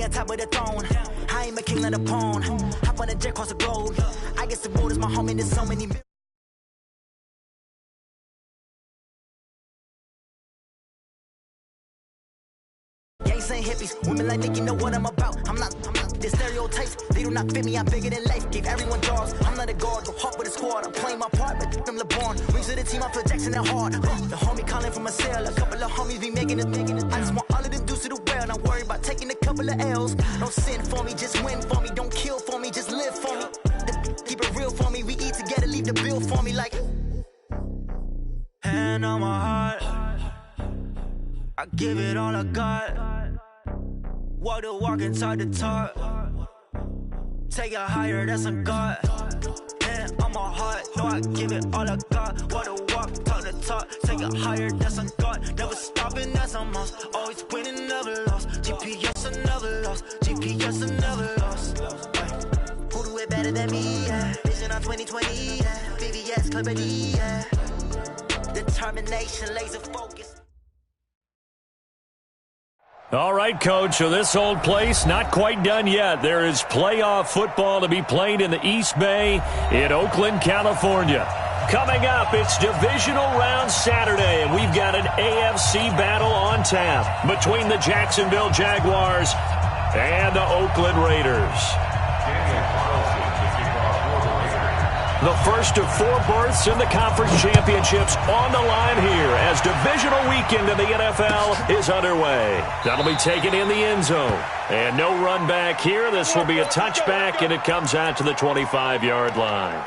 on top of the throne. I ain't a king of the pawn. Hop on a jet across the globe. I guess the world is my home and there's so many. Saying hippies, women like Nicki know what I'm about. I'm not the stereotypes, they do not fit me. I'm bigger than life, gave everyone jobs. I'm not a guard, go hard with a squad. I'm playing my part, but I'm LeBron. Rings of the team, I feel Jackson and hard. The homie calling from a cell, a couple of homies be making it. I just want all of them dudes to do well, not worry about taking a couple of L's. Don't sin for me, just win for me. Don't kill for me, just live for me. Keep it real for me, we eat together, leave the bill for me like. Hand on my heart, I give it all I got. Walk the walk and talk the talk. Take it higher, that's a God. Hand on my heart, know I give it all I got. Walk the walk, talk the talk. Take it higher, that's a God. Never stopping, that's a must. Always winning, never lost. GPS, I never lost. GPS, I never lost. Who do it better than me? Yeah. Vision on 2020. Yeah. VVS, clarity. Yeah. Determination, laser focus. All right, Coach, so this old place not quite done yet. There is playoff football to be played in the East Bay in Oakland, California. Coming up, it's divisional round Saturday, and we've got an AFC battle on tap between the Jacksonville Jaguars and the Oakland Raiders. The first of 4 berths in the conference championships on the line here as divisional weekend in the NFL is underway. That'll be taken in the end zone. And no run back here. This will be a touchback, and it comes out to the 25-yard line.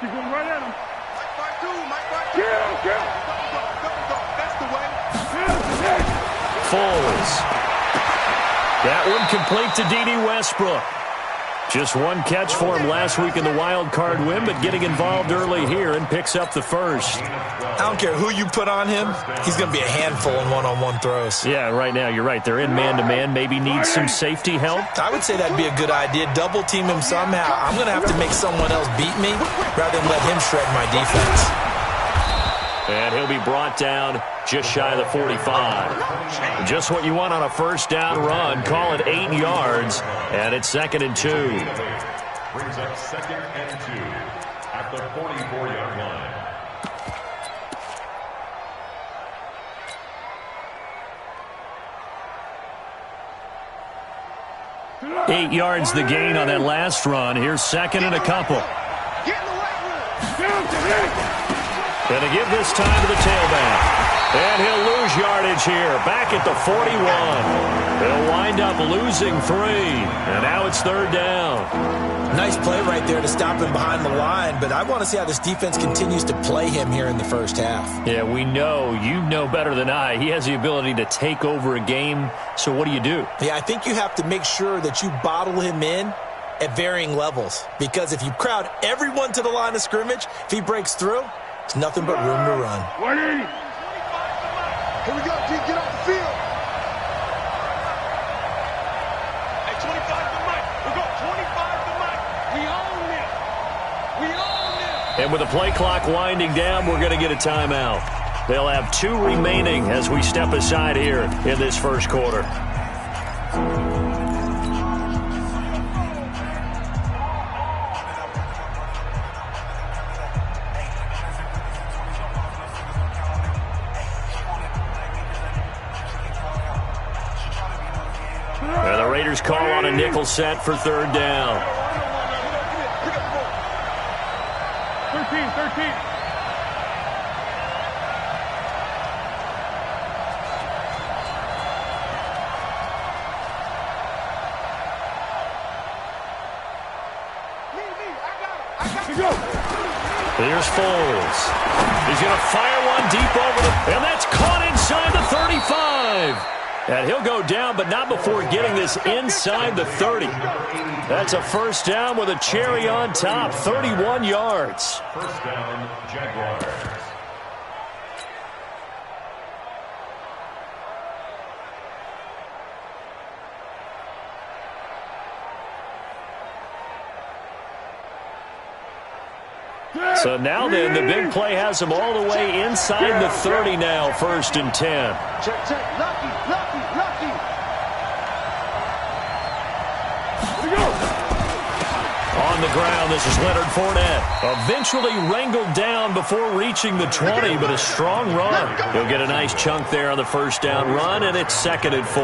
He's going right at him. Mike, that's the way. Foles. That one complete to D.D. Westbrook. Just one catch for him last week in the wild card win, but getting involved early here and picks up the first. I don't care who you put on him. He's going to be a handful in one-on-one throws. Yeah, right now, you're right. They're in man-to-man. Maybe need some safety help. I would say that'd be a good idea. Double team him somehow. I'm going to have to make someone else beat me rather than let him shred my defense. And he'll be brought down just shy of the 45. Just what you want on a first down run. Call it 8 yards, and it's 2nd and 2. Brings up 2nd and 2 at the 44-yard line. 8 yards the gain on that last run. Here's 2nd and a couple. Going to give this time to the tailback. And he'll lose yardage here. Back at the 41. They'll wind up losing 3. And now it's 3rd down. Nice play right there to stop him behind the line. But I want to see how this defense continues to play him here in the first half. Yeah, we know. You know better than I. He has the ability to take over a game. So what do you do? Yeah, I think you have to make sure that you bottle him in at varying levels. Because if you crowd everyone to the line of scrimmage, if he breaks through, it's nothing but room to run. 180. Here we go, G. Get off the field. Hey, 25 to Mike. We go 25 to Mike. We own this. We own this. And with the play clock winding down, we're going to get a timeout. They'll have 2 remaining as we step aside here in this first quarter. And the Raiders call on a nickel set for 3rd down. 13. Here's Foles. He's going to fire one deep over the... And that's caught inside the 35. And he'll go down, but not before getting this inside the 30. That's a first down with a cherry on top, 31 yards. First down, Jaguars. So now then, the big play has him all the way inside the 30 now, 1st and 10. Check, lucky. Here we go. On the ground, this is Leonard Fournette. Eventually wrangled down before reaching the 20, but a strong run. He'll get a nice chunk there on the first down run, and it's 2nd and 4.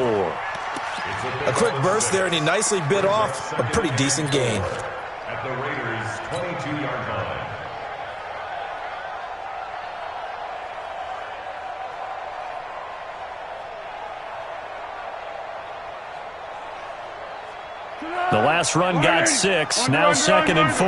A quick burst there, and he nicely bit off a pretty decent gain. At the Raiders' 22-yard line. The last run got 6, now 2nd and 4.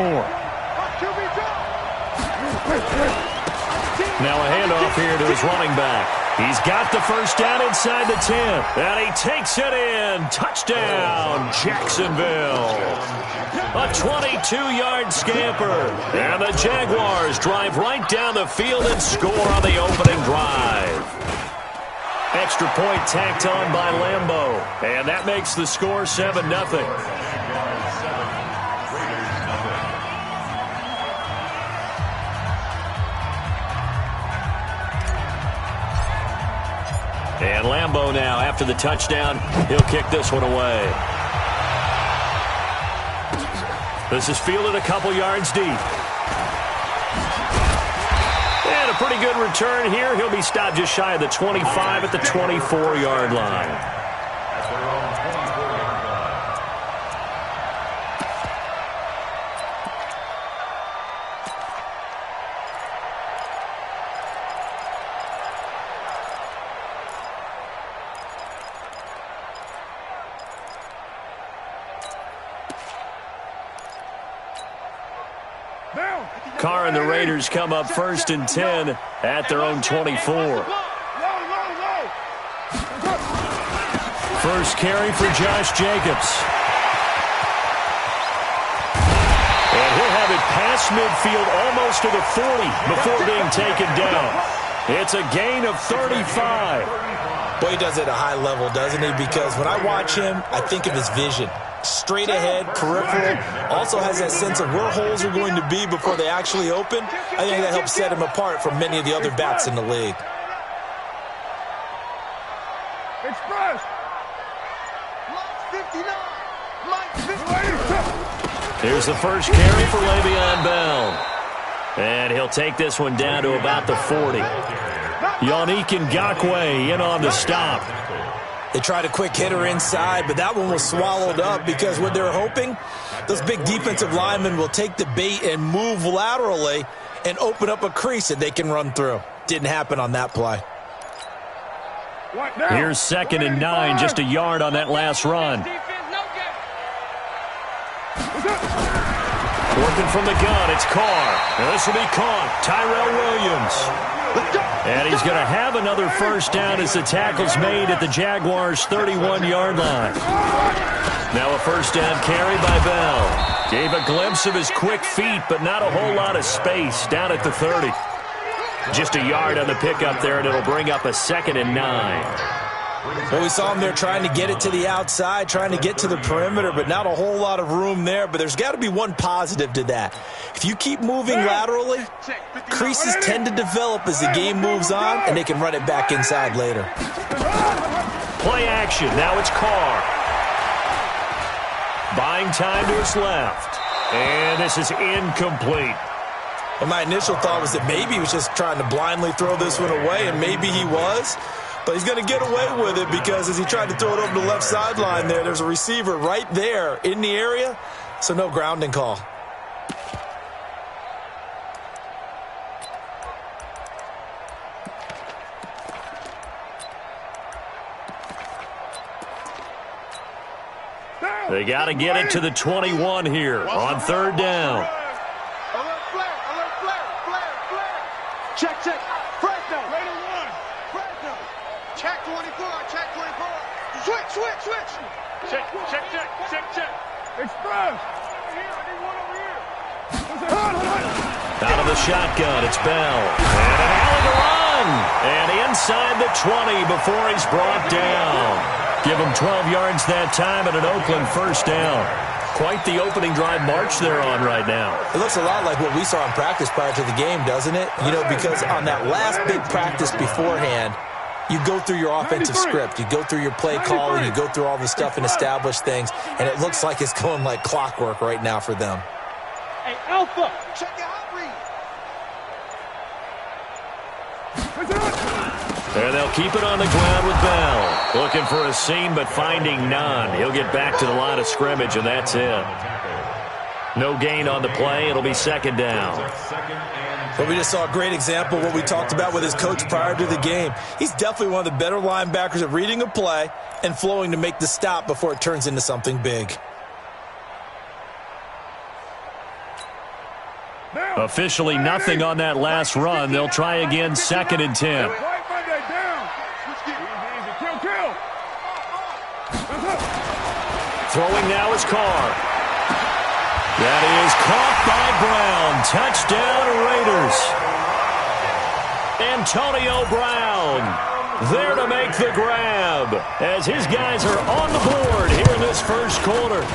Now a handoff here to his running back. He's got the first down inside the 10, and he takes it in. Touchdown, Jacksonville. A 22-yard scamper, and the Jaguars drive right down the field and score on the opening drive. Extra point tacked on by Lambeau, and that makes the score 7-0. And Lambeau now, after the touchdown, he'll kick this one away. This is fielded a couple yards deep. And a pretty good return here. He'll be stopped just shy of the 25 at the 24-yard line. Carr and the Raiders come up 1st and 10 at their own 24. First carry for Josh Jacobs. And he'll have it past midfield almost to the 40 before being taken down. It's a gain of 35. Boy, he does it at a high level, doesn't he? Because when I watch him, I think of his vision. Straight ahead, peripheral, also has that sense of where holes are going to be before they actually open. I think that helps set him apart from many of the other backs in the league. Express. Here's the first carry for Le'Veon Bell. And he'll take this one down to about the 40. Yannick Ngakoue in on the stop. They tried a quick hitter inside, but that one was swallowed up because what they're hoping, those big defensive linemen will take the bait and move laterally and open up a crease that they can run through. Didn't happen on that play. Here's 2nd and 9, just a yard on that last run. Working from the gun, it's Carr. And this will be caught. Tyrell Williams. And he's going to have another first down as the tackle's made at the Jaguars' 31-yard line. Now a first down carry by Bell. Gave a glimpse of his quick feet, but not a whole lot of space down at the 30. Just a yard on the pickup there, and it'll bring up a 2nd and 9. Well, we saw him there trying to get it to the outside, trying to get to the perimeter, but not a whole lot of room there. But there's got to be one positive to that. If you keep moving laterally, creases tend to develop as the game moves on, and they can run it back inside later. Play action. Now it's Carr. Buying time to his left. And this is incomplete. Well, my initial thought was that maybe he was just trying to blindly throw this one away, and maybe he was. But he's going to get away with it because as he tried to throw it over the left sideline there's a receiver right there in the area, so no grounding call. They got to get it to the 21 here on 3rd down. Alert flare. Check. Fresno. Raider 1. Fresno. Check 24. Check. Express. Out of the shotgun, it's Bell. And an alley to run. And inside the 20 before he's brought down. Give him 12 yards that time and an Oakland first down. Quite the opening drive march they're on right now. It looks a lot like what we saw in practice prior to the game, doesn't it? You know, because on that last big practice beforehand, you go through your offensive script. You go through your play calling. You go through all the stuff and establish things. And it looks like it's going like clockwork right now for them. Hey, Alpha, check your out read. And they'll keep it on the ground with Bell. Looking for a seam, but finding none. He'll get back to the line of scrimmage, and that's it. No gain on the play. It'll be second down. But we just saw a great example of what we talked about with his coach prior to the game. He's definitely one of the better linebackers at reading a play and flowing to make the stop before it turns into something big. Officially nothing on that last run. They'll try again, 2nd and 10. Throwing now is Carr. That is caught by Brown. Touchdown, Raiders. Antonio Brown there to make the grab as his guys are on the board here in this first quarter.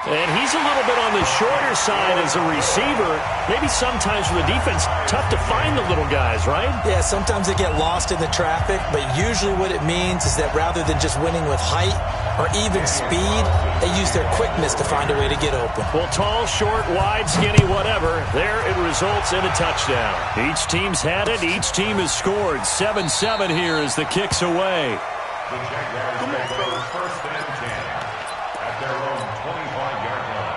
And he's a little bit on the shorter side as a receiver. Maybe sometimes for the defense, tough to find the little guys, right? Yeah, sometimes they get lost in the traffic, but usually what it means is that rather than just winning with height or even speed, they use their quickness to find a way to get open. Well, tall, short, wide, skinny, whatever, there it results in a touchdown. Each team's had it. Each team has scored. 7-7 here as the kick's away. The Jaguars make those 1st and 10 at their own 25-yard line.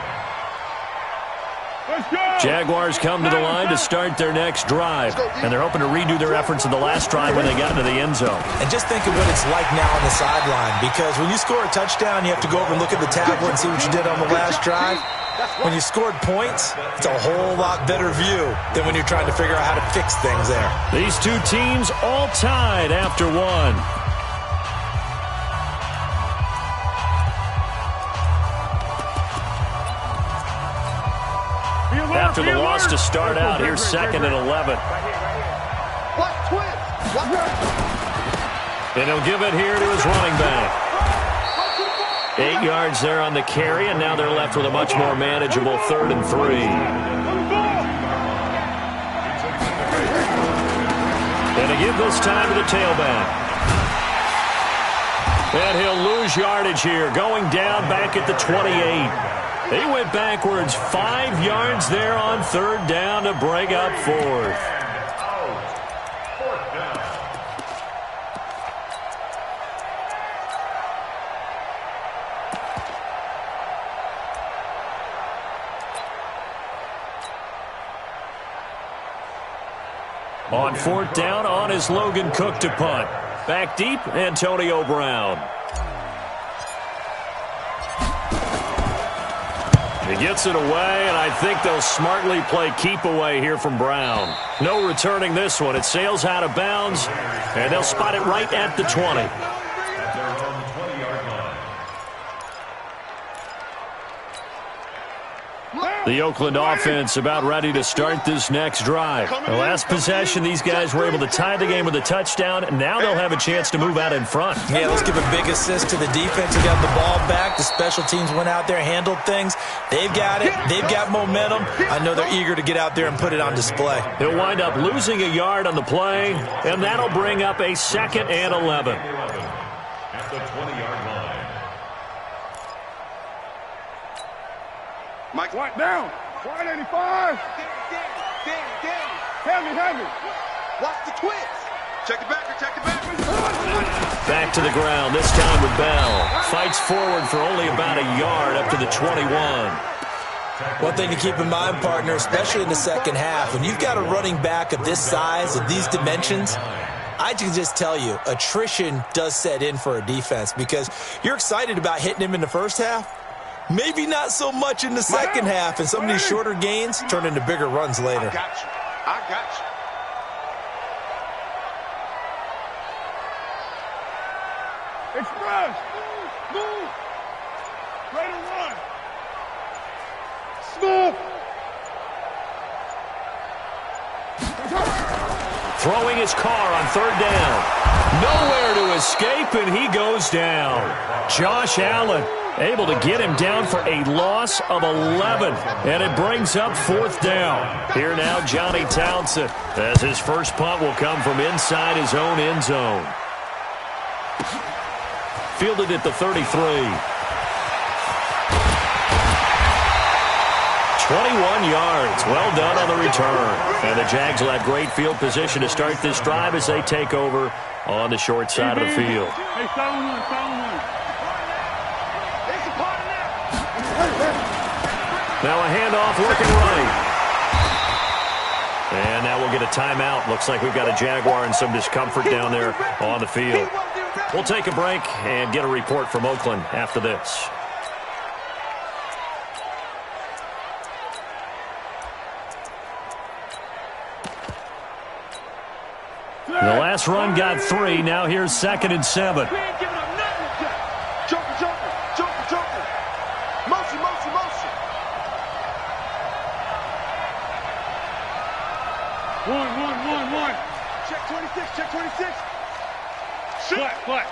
Jaguars come to the line to start their next drive, and they're hoping to redo their efforts in the last drive when they got into the end zone. And just think of what it's like now on the sideline, because when you score a touchdown, you have to go over and look at the tablet and see what you did on the last drive. When you scored points, it's a whole lot better view than when you're trying to figure out how to fix things there. These two teams all tied after one. After the loss to start out, here's 2nd and 11. And he'll give it here to his running back. 8 yards there on the carry, and now they're left with a much more manageable 3rd and 3. And a give this time to the tailback. And he'll lose yardage here, going down back at the 28. They went backwards 5 yards there on 3rd down to break up 4th. On 4th down, on is Logan Cook to punt. Back deep, Antonio Brown. He gets it away, and I think they'll smartly play keep away here from Brown. No returning this one. It sails out of bounds, and they'll spot it right at the 20. At their own 20-yard line. The Oakland offense about ready to start this next drive. The last possession, these guys were able to tie the game with a touchdown, and now they'll have a chance to move out in front. Yeah, let's give a big assist to the defense who got the ball back. The special teams went out there, handled things. They've got it. They've got momentum. I know they're eager to get out there and put it on display. He'll wind up losing a yard on the play, and that'll bring up a 2nd and 11. At the 20-yard line. Mike, white down. 185. Heavy. Watch the twist. Check the backer. Back to the ground, this time with Bell. Fights forward for only about a yard up to the 21. One thing to keep in mind, partner, especially in the second half, when you've got a running back of this size, of these dimensions, I can just tell you, attrition does set in for a defense because you're excited about hitting him in the first half. Maybe not so much in the second half, and some of these shorter gains turn into bigger runs later. I got you. Express. Move. throwing his car on third down. Nowhere to escape, and he goes down. Josh Allen able to get him down for a loss of 11, and it brings up fourth down. Here now, Johnny Townsend, as his first punt will come from inside his own end zone. Fielded at the 33. 21 yards. Well done on the return. And the Jags will have great field position to start this drive as they take over on the short side of the field. Hey, phone one. Now a handoff working right. And now we'll get a timeout. Looks like we've got a Jaguar in some discomfort down there on the field. We'll take a break and get a report from Oakland after this. The last run got 3. Now here's 2nd and 7. We ain't giving up nothing. Joker. Motion. One. Check 26. Flat.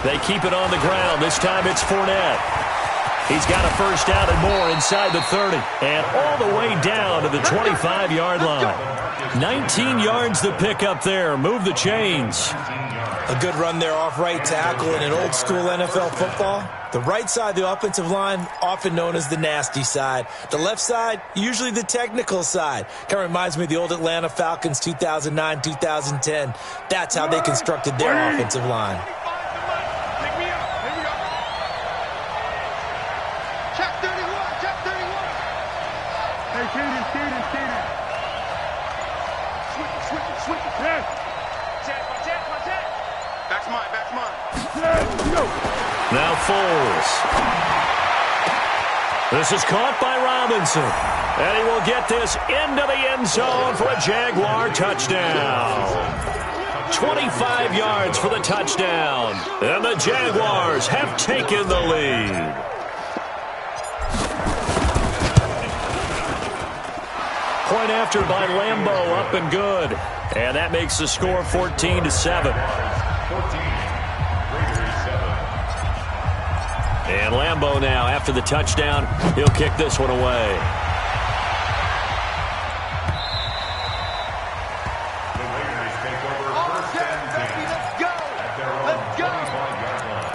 They keep it on the ground. This time it's Fournette. He's got a first down and more inside the 30. And all the way down to the 25-yard line. 19 yards to pick up there. Move the chains. A good run there off right tackle in an old-school NFL football. The right side of the offensive line, often known as the nasty side. The left side, usually the technical side. Kind of reminds me of the old Atlanta Falcons 2009, 2010. That's how they constructed their offensive line. Check 31. Hey, Kaden. Switch it. Yes. Check. Back's mine. Now Foles. This is caught by Robinson. And he will get this into the end zone for a Jaguar touchdown. 25 yards for the touchdown. And the Jaguars have taken the lead. Point after by Lambeau, up and good. And that makes the score 14-7. And Lambeau now, after the touchdown, he'll kick this one away. The Raiders take over first and 10 at their own 25-yard line.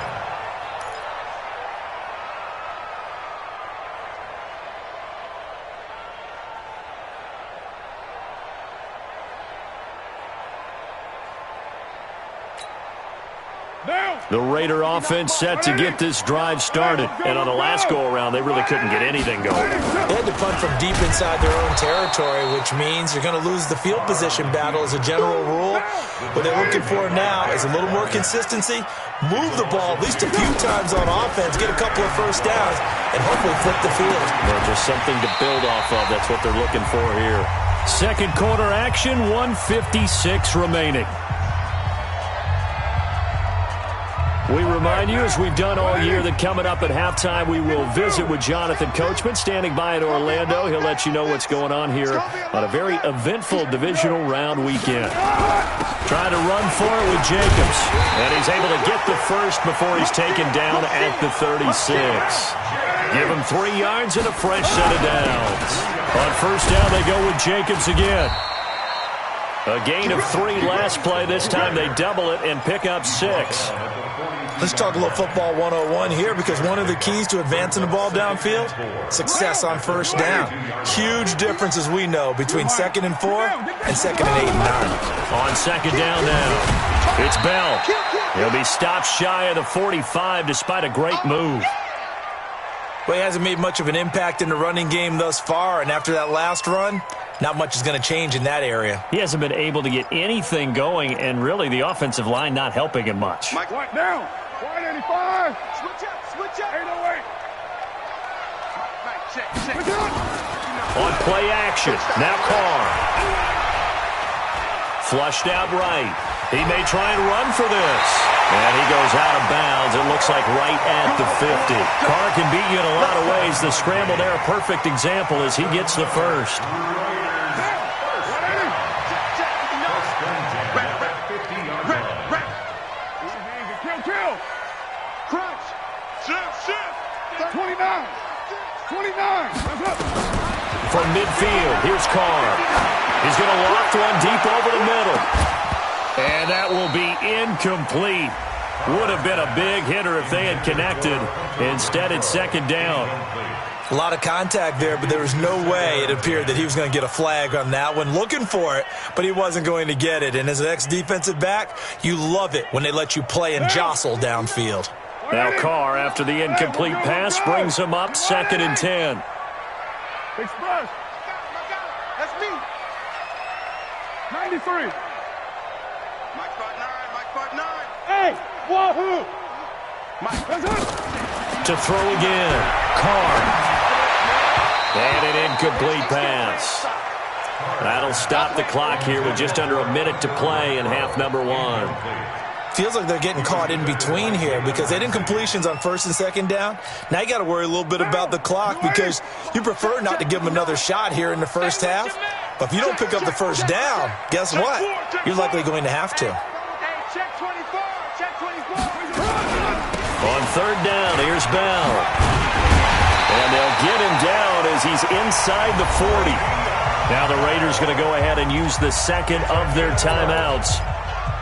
The Raider offense set to get this drive started. And on the last go-around, they really couldn't get anything going. They had to punt from deep inside their own territory, which means you're going to lose the field position battle as a general rule. What they're looking for now is a little more consistency, move the ball at least a few times on offense, get a couple of first downs, and hopefully flip the field. Well, just something to build off of. That's what they're looking for here. Second quarter action, 1:56 remaining. We remind you, as we've done all year, that coming up at halftime, we will visit with Jonathan Coachman, standing by in Orlando. He'll let you know what's going on here on a very eventful divisional round weekend. Trying to run for it with Jacobs. And he's able to get the first before he's taken down at the 36. Give him 3 yards and a fresh set of downs. On first down, they go with Jacobs again. A gain of 3 last play. This time they double it and pick up 6. Let's talk a little football 101 here, because one of the keys to advancing the ball downfield, success on first down. Huge difference, as we know, between 2nd and 4 and 2nd and 8 and 9. On second down now, it's Bell. He'll be stopped shy of the 45 despite a great move. Well, he hasn't made much of an impact in the running game thus far, and after that last run, not much is going to change in that area. He hasn't been able to get anything going, and really the offensive line not helping him much. Mike, right down. 185. Switch up. 808. Mike, check. On play action, now Carr. Flushed out right. He may try and run for this. And he goes out of bounds. It looks like right at the 50. Carr can beat you in a lot of ways. The scramble there, a perfect example as he gets the first. Shift. 29. 29. From midfield, here's Carr. He's going to loft one deep over the middle. And that will be incomplete. Would have been a big hitter if they had connected. Instead, it's second down. A lot of contact there, but there was no way it appeared that he was going to get a flag on that one. Looking for it, but he wasn't going to get it. And as an ex-defensive back, you love it when they let you play and jostle downfield. Now Carr, after the incomplete pass, brings him up 2nd and 10. Express. That's me. 93. Mike 5'9", Mike 5'9". Hey, wahoo! Mike, that's it. To throw again, Carr. And an incomplete pass. That'll stop the clock here with just under a minute to play in half number 1. Feels like they're getting caught in between here because they did incompletions on 1st and 2nd down. Now you got to worry a little bit about the clock because you prefer not to give them another shot here in the first half. But if you don't pick up the first down, guess what? You're likely going to have to. Check 24. Check 24. On 3rd down, here's Bell. And they'll get him down as he's inside the 40. Now the Raiders going to go ahead and use the second of their timeouts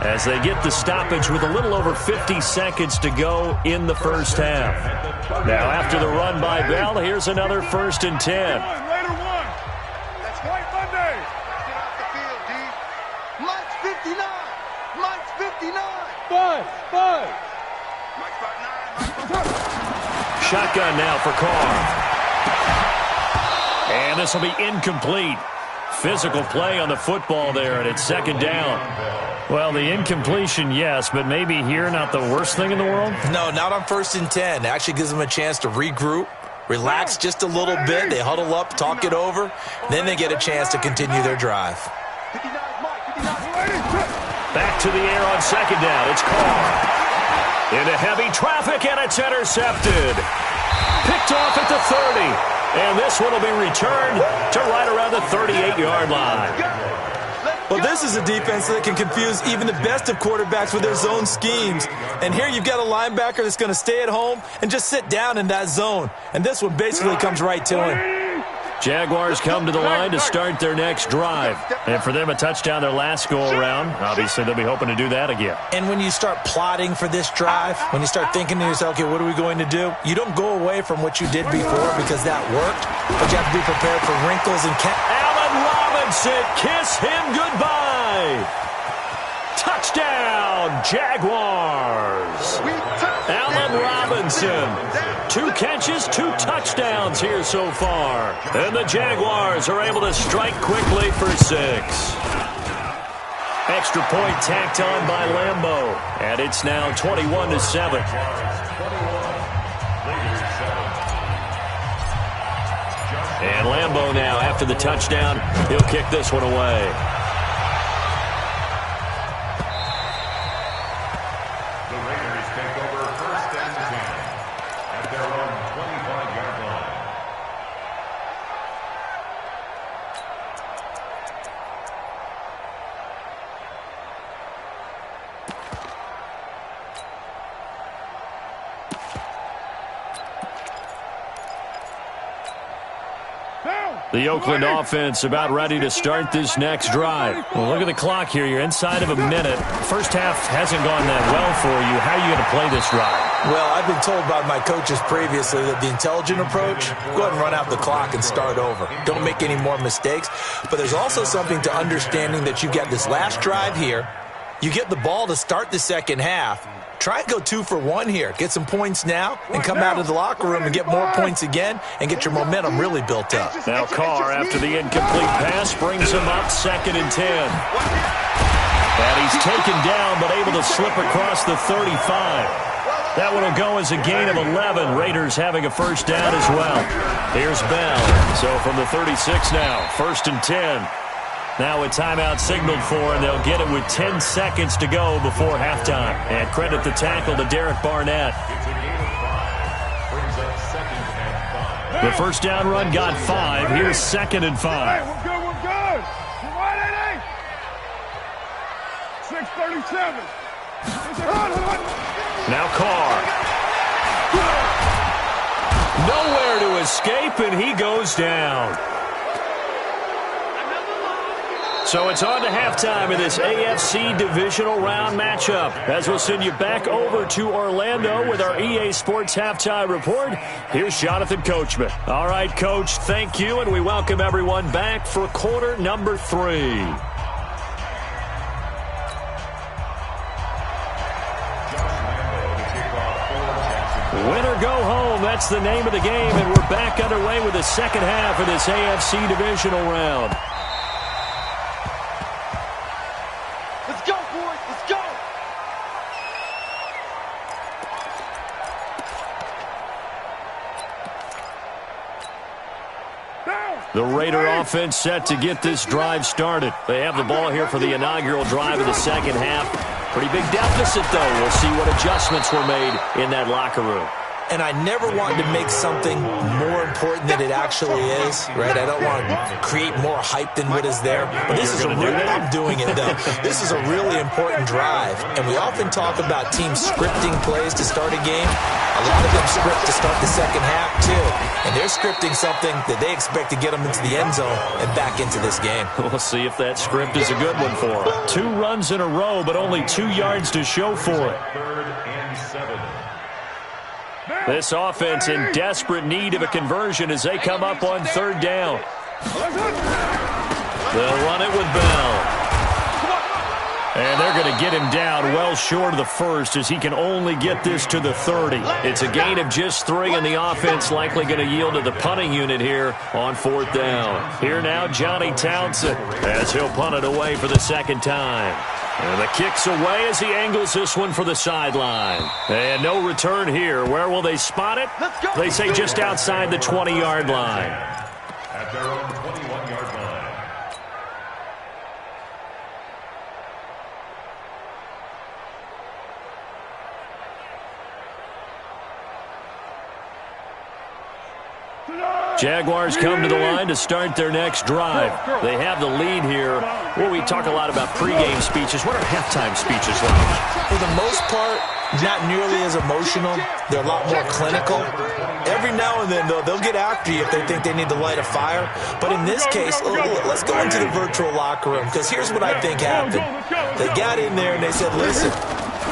as they get the stoppage with a little over 50 seconds to go in the first half. Now after the run by Bell, here's another 1st and 10. Later one. That's White Monday. Get off the field, D. Mike's 59. Mike's 59. Five. Mike's 5'9". Shotgun now for Carr. And this will be incomplete. Physical play on the football there, and it's 2nd down. Well, the incompletion, yes, but maybe here not the worst thing in the world? No, not on 1st and 10. It actually gives them a chance to regroup, relax just a little bit. They huddle up, talk it over. Then they get a chance to continue their drive. Back to the air on 2nd down. It's Carr. Into heavy traffic, and it's intercepted. Picked off at the 30. And this one will be returned to right around the 38-yard line. Well, this is a defense that can confuse even the best of quarterbacks with their zone schemes. And here you've got a linebacker that's going to stay at home and just sit down in that zone. And this one basically comes right to him. Jaguars come to the line to start their next drive. And for them, a touchdown their last go-around. Obviously, they'll be hoping to do that again. And when you start plotting for this drive, when you start thinking to yourself, okay, what are we going to do? You don't go away from what you did before because that worked, but you have to be prepared for wrinkles and... Allen Robinson, kiss him goodbye. Touchdown, Jaguars. Allen Robinson, 2 catches, 2 touchdowns here so far. And the Jaguars are able to strike quickly for 6. Extra point tacked on by Lambeau. And it's now 21-7. And Lambeau now, after the touchdown, he'll kick this one away. The Oakland offense about ready to start this next drive. Well, look at the clock here. You're inside of a minute. First half hasn't gone that well for you. How are you going to play this drive? Well, I've been told by my coaches previously that the intelligent approach, go ahead and run out the clock and start over. Don't make any more mistakes. But there's also something to understanding that you get this last drive here. You get the ball to start the second half. Try and go 2 for 1 here. Get some points now and come out of the locker room and get more points again and get your momentum really built up. Now Carr, after the incomplete pass, brings him up 2nd and 10. And he's taken down but able to slip across the 35. That one will go as a gain of 11. Raiders having a first down as well. Here's Bell. So from the 36 now, 1st and 10. Now a timeout signaled for, and they'll get it with 10 seconds to go before halftime. And credit the tackle to Derek Barnett. The first down run got 5. Here's 2nd and 5. We're good. We're right at 6:37. Now Carr. escape, and he goes down. So it's on to halftime in this AFC divisional round matchup. As we'll send you back over to Orlando with our EA Sports halftime report, here's Jonathan Coachman. All right, Coach, thank you, and we welcome everyone back for quarter number 3. Win or go home, that's the name of the game, and we're back underway with the second half of this AFC divisional round. Let's go, boys. Let's go. The Raider offense set to get this drive started. They have the ball here for the inaugural drive of the second half. Pretty big deficit, though. We'll see what adjustments were made in that locker room. And I never want to make something more important than it actually is, right? I don't want to create more hype than what is there. But this is I'm doing it, though. This is a really important drive. And we often talk about teams scripting plays to start a game. A lot of them script to start the second half, too. And they're scripting something that they expect to get them into the end zone and back into this game. We'll see if that script is a good one for them. 2 runs in a row, but only 2 yards to show for it. 3rd and 7. This offense in desperate need of a conversion as they come up on 3rd down. They'll run it with Bell. And they're going to get him down well short of the first as he can only get this to the 30. It's a gain of just 3, and the offense likely going to yield to the punting unit here on 4th down. Here now, Johnny Townsend as he'll punt it away for the second time. And the kick's away as he angles this one for the sideline. And no return here. Where will they spot it? They say just outside the 20-yard line. At their own 21-yard line. Jaguars come to the line to start their next drive. They have the lead here. Well, we talk a lot about pregame speeches. What are halftime speeches like? For the most part, not nearly as emotional. They're a lot more clinical. Every now and then, though, they'll get after you if they think they need to light a fire. But in this case, let's go into the virtual locker room, because here's what I think happened. They got in there and they said, listen,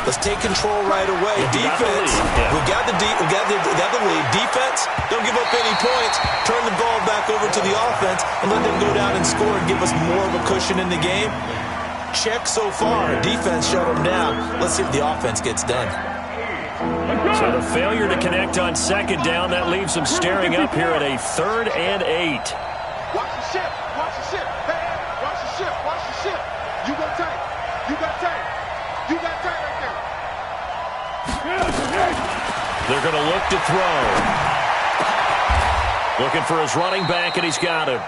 let's take control right away. Defense, we got the lead. Defense, don't give up any points. Turn the ball back over to the offense and let them go down and score and give us more of a cushion in the game. Check so far. Defense shut them down. Let's see if the offense gets done. So the failure to connect on 2nd down, that leaves them staring up here at a 3rd and 8. Watch the ship. Watch the ship. Hey, watch the ship. Watch the ship. You got tight. You got tight. You got tight right there. They're going to look to throw. Looking for his running back, and he's got him.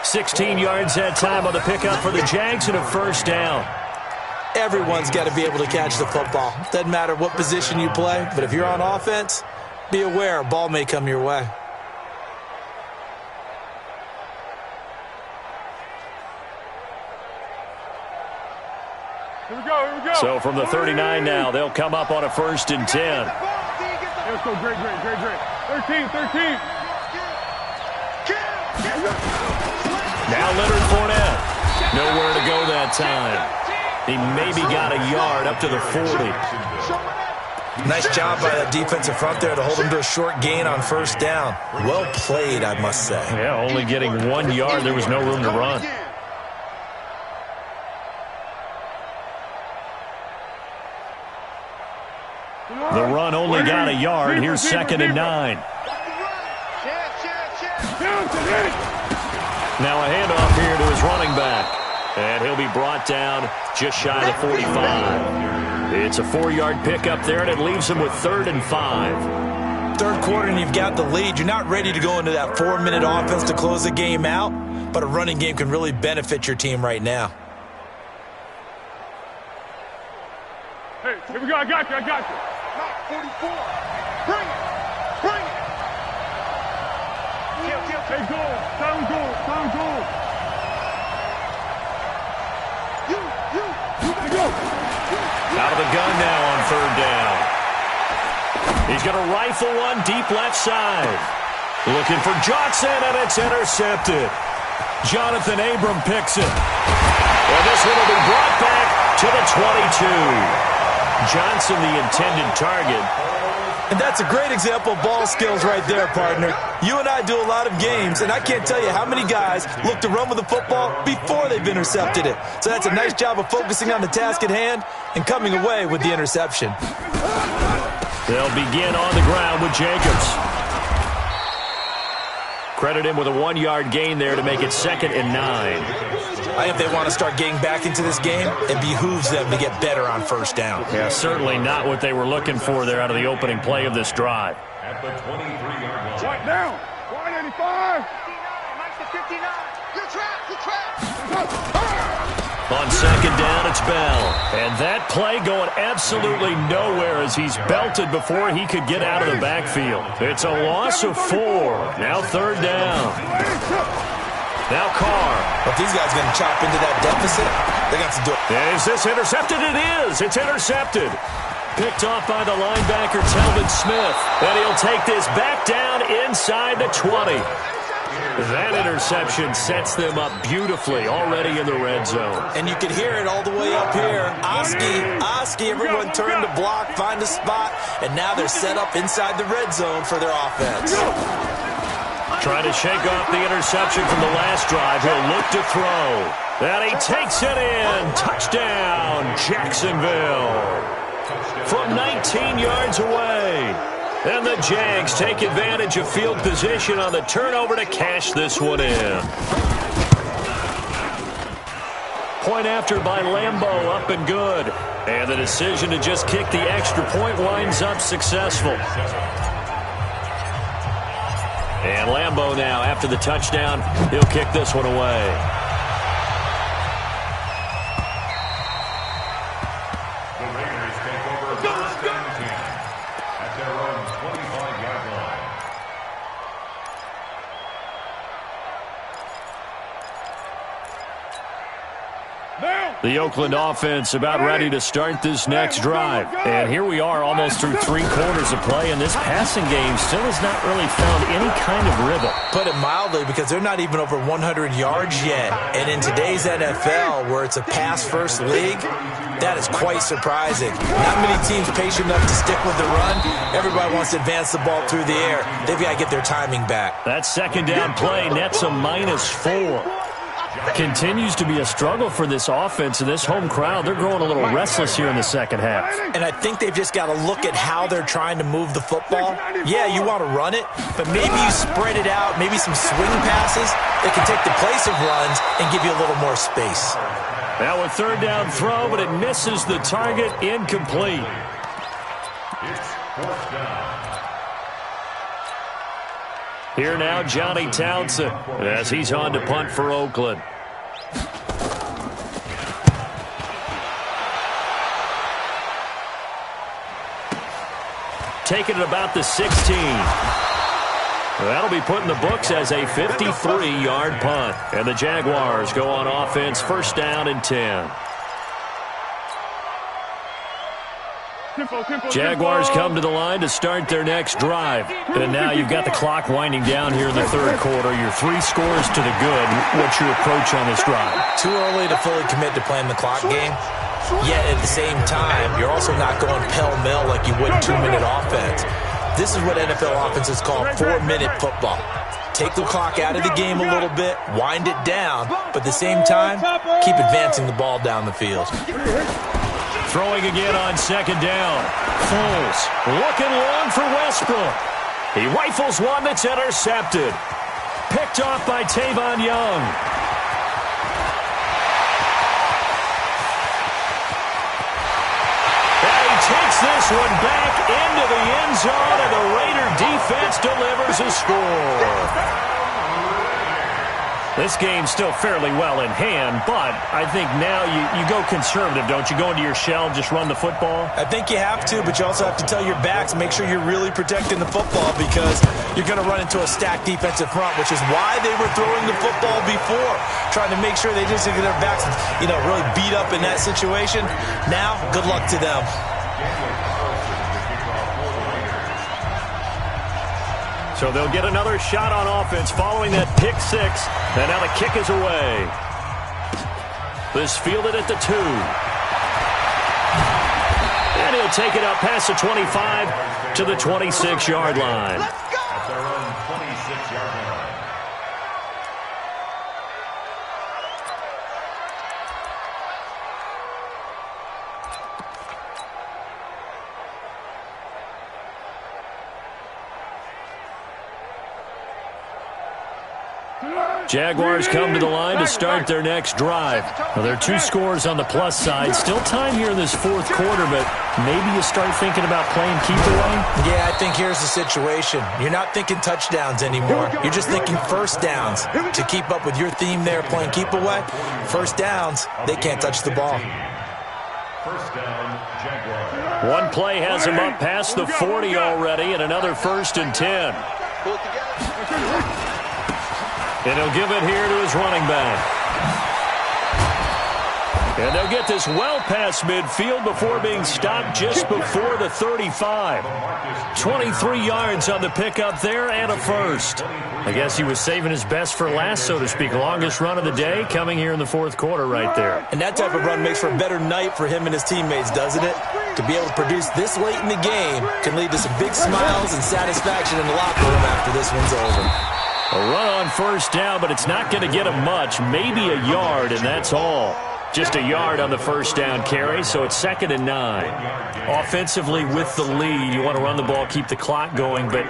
16 yards that time on the pickup for the Jags and a 1st down. Everyone's got to be able to catch the football. Doesn't matter what position you play, but if you're on offense, be aware a ball may come your way. Here we go. So from the 39 now, they'll come up on a 1st and 10. Let's go. Great. 13. Now Leonard Fournette. Nowhere to go that time. He maybe got a yard up to the 40. Nice job by that defensive front there to hold him to a short gain on 1st down. Well played, I must say. Yeah, only getting 1 yard. There was no room to run. The run only got a yard. Here's 2nd and 9. Now a handoff here to his running back. And he'll be brought down just shy of the 45. It's a 4-yard pickup there, and it leaves him with 3rd and 5. 3rd quarter, and you've got the lead. You're not ready to go into that 4-minute offense to close the game out, but a running game can really benefit your team right now. Hey, here we go. I got you. 44. Bring it. Hey, go. Sound go. You gotta go. Out of the gun now on 3rd down. He's going to rifle one deep left side. Looking for Johnson, and it's intercepted. Jonathan Abram picks it. And this one will be brought back to the 22. Johnson, the intended target. And that's a great example of ball skills right there, partner. You and I do a lot of games, and I can't tell you how many guys look to run with the football before they've intercepted it. So that's a nice job of focusing on the task at hand and coming away with the interception. They'll begin on the ground with Jacobs. Credit him with a 1-yard gain there to make it 2nd and 9. I think if they want to start getting back into this game, it behooves them to get better on first down. Yeah, certainly not what they were looking for there out of the opening play of this drive. At the 23-yard line. Right now, 185. 59. You're trapped. On 2nd down, it's Bell. And that play going absolutely nowhere as he's belted before he could get out of the backfield. It's a loss of 4. Now 3rd down. Now Carr. If these guys are going to chop into that deficit, they got to do it. Is this intercepted? It is. It's intercepted. Picked off by the linebacker, Telvin Smith. And he'll take this back down inside the 20. That interception sets them up beautifully already in the red zone. And you can hear it all the way up here. Oski, everyone turned to block, find a spot, and now they're set up inside the red zone for their offense. Trying to shake off the interception from the last drive. He'll look to throw. And he takes it in. Touchdown, Jacksonville. From 19 yards away. And the Jags take advantage of field position on the turnover to cash this one in. Point after by Lambeau, up and good. And the decision to just kick the extra point winds up successful. And Lambeau now, after the touchdown, he'll kick this one away. The Oakland offense about ready to start this next drive. And here we are almost through 3 quarters of play, and this passing game still has not really found any kind of rhythm. Put it mildly, because they're not even over 100 yards yet. And in today's NFL, where it's a pass-first league, that is quite surprising. Not many teams patient enough to stick with the run. Everybody wants to advance the ball through the air. They've got to get their timing back. That 2nd down play nets a -4. Continues to be a struggle for this offense and this home crowd. They're growing a little restless here in the second half. And I think they've just got to look at how they're trying to move the football. Yeah, you want to run it, but maybe you spread it out, maybe some swing passes that can take the place of runs and give you a little more space. Now a 3rd down throw, but it misses the target, incomplete. It's 4th down. Here now, Johnny Townsend, as he's on to punt for Oakland. Taking it about the 16. That'll be put in the books as a 53-yard punt. And the Jaguars go on offense, 1st down and 10. Jaguars come to the line to start their next drive. And now you've got the clock winding down here in the 3rd quarter. You're 3 scores to the good. What's your approach on this drive? Too early to fully commit to playing the clock game. Yet at the same time, you're also not going pell-mell like you would 2-minute offense. This is what NFL offenses call 4-minute football. Take the clock out of the game a little bit, wind it down, but at the same time, keep advancing the ball down the field. Throwing again on 2nd down. Foles looking long for Westbrook. He rifles one that's intercepted. Picked off by Tavon Young. And he takes this one back into the end zone, and the Raider defense delivers a score. This game's still fairly well in hand, but I think now you go conservative, don't you? Go into your shell, just run the football? I think you have to, but you also have to tell your backs, make sure you're really protecting the football, because you're going to run into a stacked defensive front, which is why they were throwing the football before, trying to make sure they just get their backs, really beat up in that situation. Now, good luck to them. So they'll get another shot on offense following that pick six. And now the kick is away. This fielded at the 2. And he'll take it up past the 25 to the 26-yard line. At their own 26-yard line. Jaguars come to the line to start their next drive. Well, there are 2 scores on the plus side. Still time here in this fourth quarter, but maybe you start thinking about playing keep away? Yeah, I think here's the situation. You're not thinking touchdowns anymore. You're just thinking first downs. To keep up with your theme there, playing keep away, first downs, they can't touch the ball. First down, Jaguars. One play has him up past the 40 already, and another 1st and 10. And he'll give it here to his running back. And they'll get this well past midfield before being stopped just before the 35. 23 yards on the pickup there and a first. I guess he was saving his best for last, so to speak. Longest run of the day coming here in the fourth quarter right there. And that type of run makes for a better night for him and his teammates, doesn't it? To be able to produce this late in the game can lead to some big smiles and satisfaction in the locker room after this one's over. A run on first down, but it's not going to get him much. Maybe a yard, and that's all. Just a yard on the first down carry, so it's 2nd and 9. Offensively with the lead, you want to run the ball, keep the clock going, but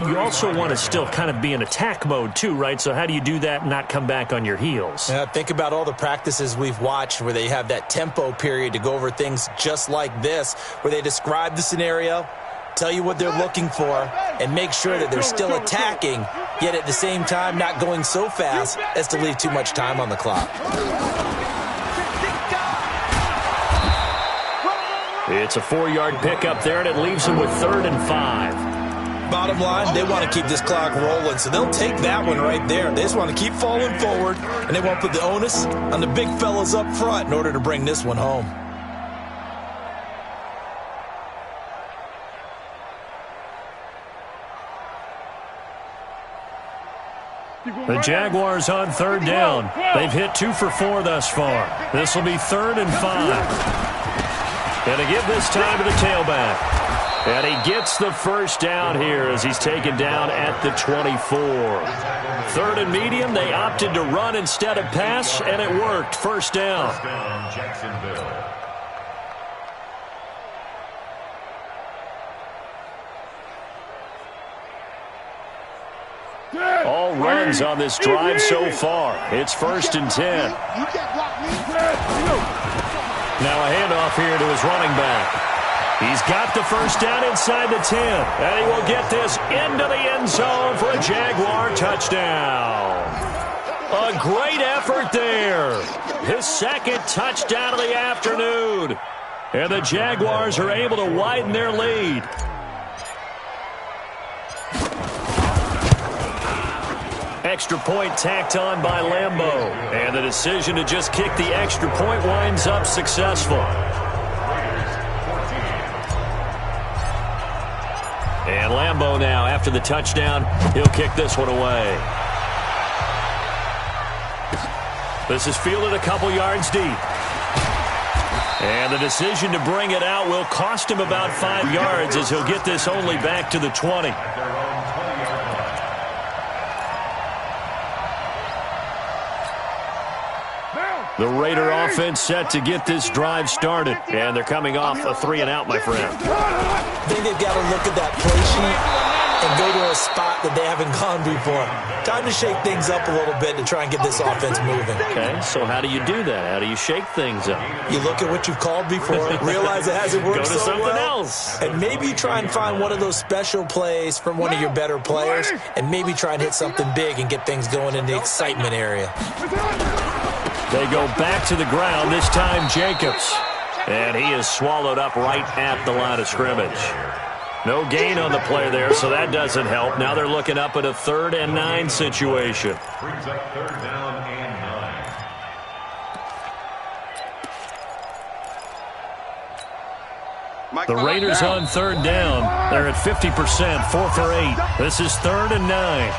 you also want to still kind of be in attack mode too, right? So how do you do that and not come back on your heels? Think about all the practices we've watched where they have that tempo period to go over things just like this, where they describe the scenario, tell you what they're looking for, and make sure that they're still attacking, yet at the same time not going so fast as to leave too much time on the clock. It's a 4-yard pickup there, and it leaves them with 3rd and 5. Bottom line, they want to keep this clock rolling, so they'll take that one right there. They just want to keep falling forward, and they want to put the onus on the big fellas up front in order to bring this one home. The Jaguars on 3rd down. They've hit 2 for 4 thus far. This will be 3rd and 5. And to give this time to the tailback. And he gets the first down here as he's taken down at the 24. 3rd and medium, they opted to run instead of pass, and it worked. First down. First down, Jacksonville. All runs on this drive so far. It's 1st and 10. Now a handoff here to his running back. He's got the first down inside the 10. And he will get this into the end zone for a Jaguar touchdown. A great effort there. His 2nd touchdown of the afternoon. And the Jaguars are able to widen their lead. Extra point tacked on by Lambeau. And the decision to just kick the extra point winds up successful. And Lambeau now, after the touchdown, he'll kick this one away. This is fielded a couple yards deep. And the decision to bring it out will cost him about 5 yards as he'll get this only back to the 20. The Raider offense set to get this drive started. And they're coming off a 3-and-out, my friend. I think they've got to look at that play sheet and go to a spot that they haven't gone before. Time to shake things up a little bit to try and get this offense moving. Okay, so how do you do that? How do you shake things up? You look at what you've called before, realize it hasn't worked Go to so something well, else. and maybe try and find one of those special plays from one of your better players, and maybe try and hit something big and get things going in the excitement area. They go back to the ground, this time Jacobs. And he is swallowed up right at the line of scrimmage. No gain on the play there, so that doesn't help. Now they're looking up at a 3rd and 9 situation. Brings up 3rd down and 9. The Raiders on third down. They're at 50%, 4 for 8. This is 3rd and 9.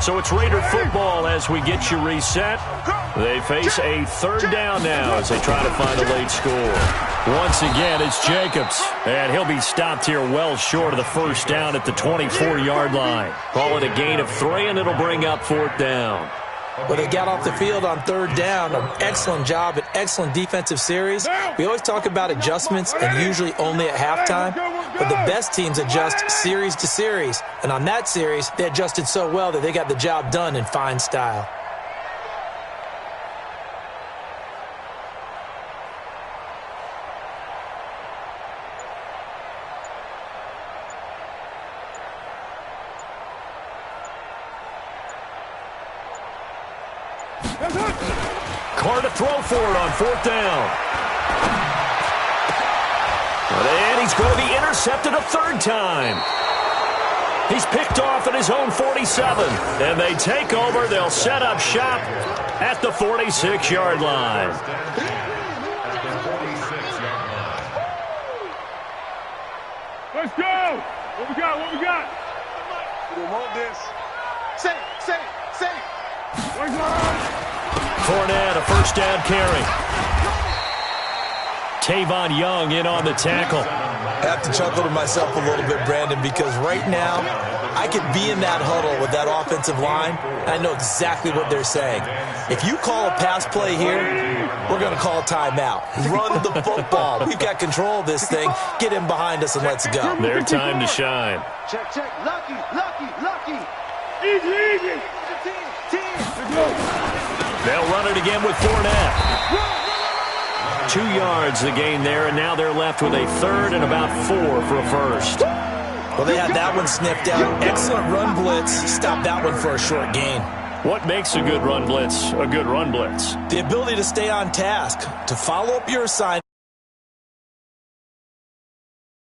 So it's Raider football as we get you reset. They face a 3rd down now as they try to find a late score. Once again, it's Jacobs, and he'll be stopped here well short of the first down at the 24-yard line. Call it a gain of 3, and it'll bring up 4th down. Well, they got off the field on 3rd down. An excellent job, an excellent defensive series. We always talk about adjustments and usually only at halftime, but the best teams adjust series to series. And on that series, they adjusted so well that they got the job done in fine style. Carr to throw for it on 4th down. And he's going to be intercepted a 3rd time. He's picked off at his own 47. And they take over. They'll set up shop at the 46-yard line. Let's go. What we got? What we got? We want this. Say. Fournette, a 1st down carry. Tavon Young in on the tackle. I have to chuckle to myself a little bit, Brandon, because right now I could be in that huddle with that offensive line, and I know exactly what they're saying. If you call a pass play here, we're going to call a timeout. Run the football. We've got control of this thing. Get him behind us and let's go. Their time to shine. Check. Lucky. Easy. 10. They'll run it again with Fournette. 2 yards the gain there, and now they're left with a 3rd and about 4 for a 1st. Well, they had that one sniffed out. Excellent run blitz. Stop that one for a short gain. What makes a good run blitz a good run blitz? The ability to stay on task, to follow up your assignment.